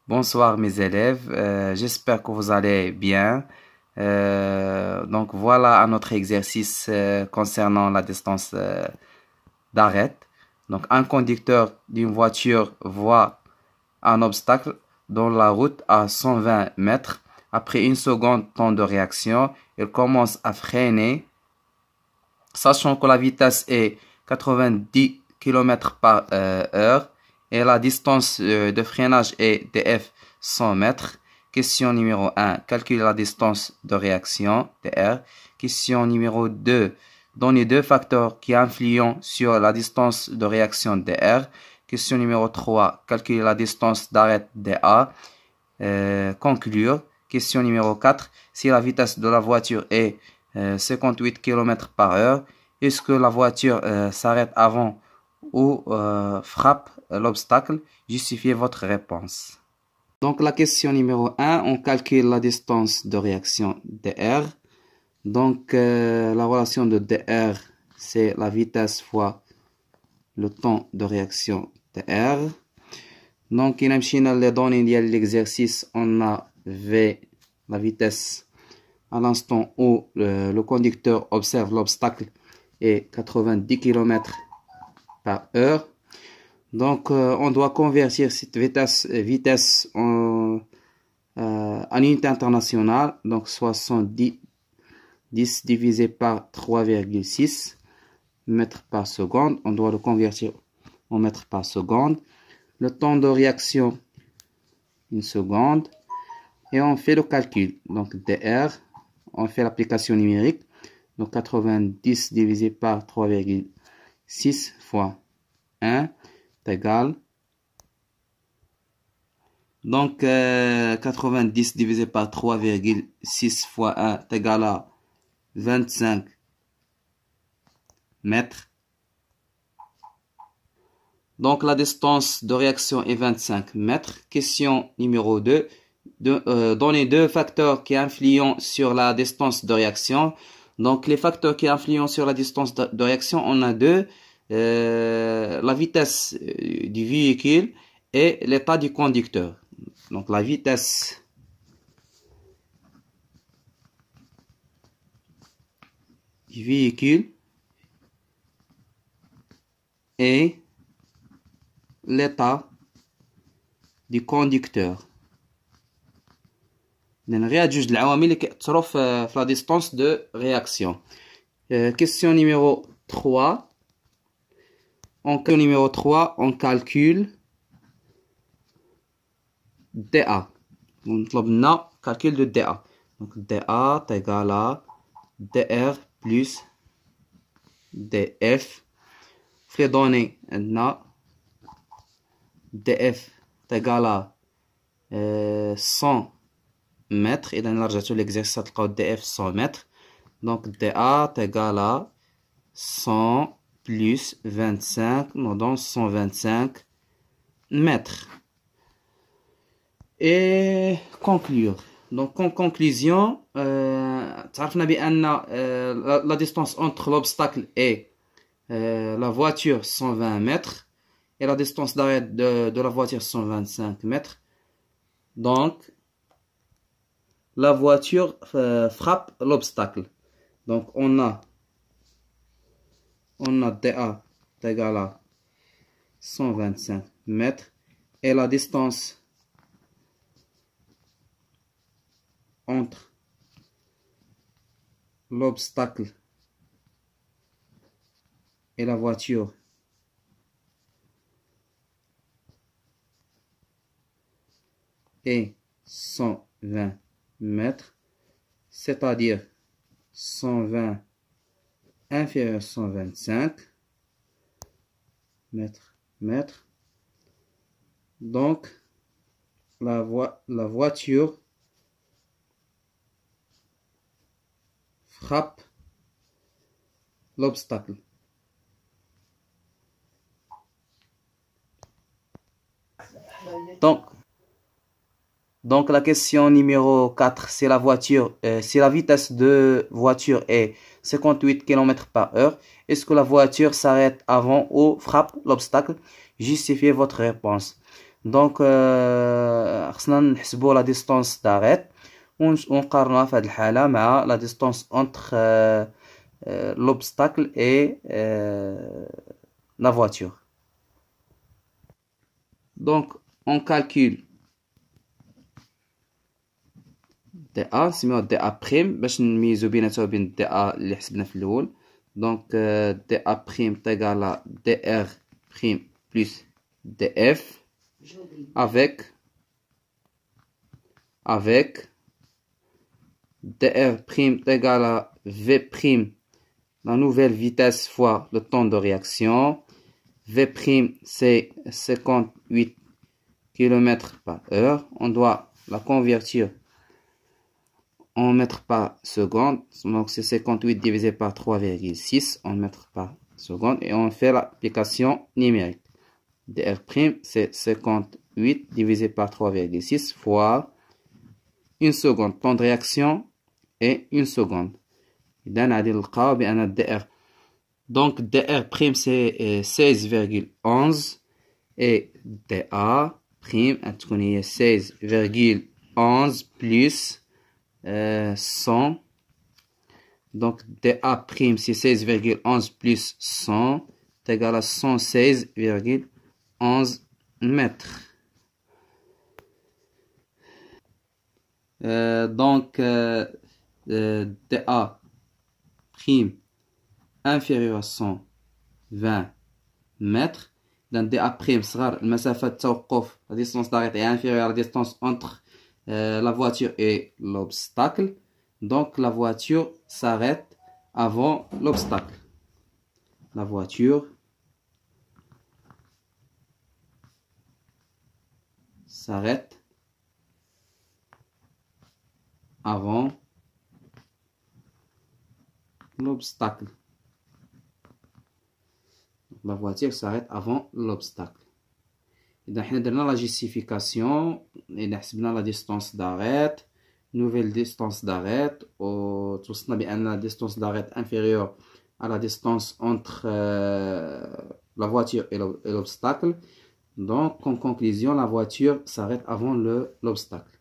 Bonsoir mes élèves, j'espère que vous allez bien. Donc voilà un autre exercice concernant la distance d'arrêt. Donc un conducteur d'une voiture voit un obstacle dans la route à 120 mètres. Après une seconde temps de réaction, il commence à freiner, sachant que la vitesse est 90 km par heure et la distance de freinage est df 100 mètres. Question numéro 1. Calculer la distance de réaction dr. Question numéro 2. Donner deux facteurs qui influent sur la distance de réaction dr. Question numéro 3. Calculer la distance d'arrêt dA. Conclure. Question numéro 4. Si la vitesse de la voiture est 58 km par heure, est-ce que la voiture s'arrête avant ou frappe l'obstacle? Justifiez votre réponse. Donc la question numéro 1, on calcule la distance de réaction dr. Donc la relation de dr, c'est la vitesse fois le temps de réaction dr. Donc il y a les données de l'exercice, on avait la vitesse à l'instant où le conducteur observe l'obstacle est 90 km par heure. Donc, on doit convertir cette vitesse en unité internationale. Donc, 70 divisé par 3,6 mètres par seconde. On doit le convertir en mètres par seconde. Le temps de réaction, 1 seconde. Et on fait le calcul. Donc, dr, on fait l'application numérique. Donc, 90 divisé par 3,6 fois 1 est égal. Donc, 90 divisé par 3,6 fois 1 est égal à 25 mètres. Donc, la distance de réaction est 25 mètres. Question numéro 2. Donner deux facteurs qui influent sur la distance de réaction. Donc, les facteurs qui influent sur la distance de réaction, on a deux. La vitesse du véhicule et l'état du conducteur. Donc, la vitesse du véhicule et l'état du conducteur. نريد العوامل اللي كيأثروا في la distance de réaction. Question numéro 3. On calcule dA. On طلبنا calcul de dA. Donc dA est égal à dr plus df. في données عندنا df est égal à 100 mètres. إذا رجعتوا l'exercice تلقاو df 100 mètres. Donc dA est égal à 100 plus 25, nous donne 125 mètres. Et conclure. Donc en conclusion, la distance entre l'obstacle et la voiture 120 mètres et la distance d'arrêt de la voiture 125 mètres. Donc la voiture frappe l'obstacle. Donc on a dA est égal à 125 mètres et la distance entre l'obstacle et la voiture est 120 mètres, c'est-à-dire 120 inférieur à 125 mètres. Donc, la voiture frappe l'obstacle. Donc la question numéro 4, c'est si la vitesse de voiture est 58 km par heure, est-ce que la voiture s'arrête avant ou frappe l'obstacle? Justifiez votre réponse. دونك خصنا نحسبوا لا ديستونس داريت ونقارنوها في هذه الحالة مع لا ديستونس entre l'obstacle et la voiture. Donc on calcule DA نسميوها DA prime باش نميزو بيناتها وبين DA اللي حسبنا في الأول. Donc DA prime égale à DR prime plus DF avec DR prime égale à V prime, la nouvelle vitesse fois le temps de réaction. V prime c'est 58 km/h. On doit la convertir en mètres par seconde. Donc c'est 58 divisé par 3,6 en mètres par seconde. Et on fait l'application numérique. DR prime c'est 58 divisé par 3,6 fois une seconde. Temps de réaction et une seconde. Donc DR prime c'est 16,11 et DA prime est 16,11 plus 100. Donc DA prime c'est 16,11 plus 100 est égal à 116,11 mètres. Donc DA prime inférieur à 120 mètres. Donc DA prime sera la distance d'arrêt est inférieure à la distance entre la voiture et l'obstacle. Donc la voiture s'arrête avant l'obstacle. La voiture s'arrête avant l'obstacle. La voiture s'arrête avant l'obstacle. إذا حنا درنا la justification إذا حسبنا la distance d'arrêt, nouvelle distance d'arrêt وتوصلنا بأن la distance d'arrêt inférieure à la distance entre la voiture et l'obstacle. Donc en conclusion, la voiture s'arrête avant l'obstacle.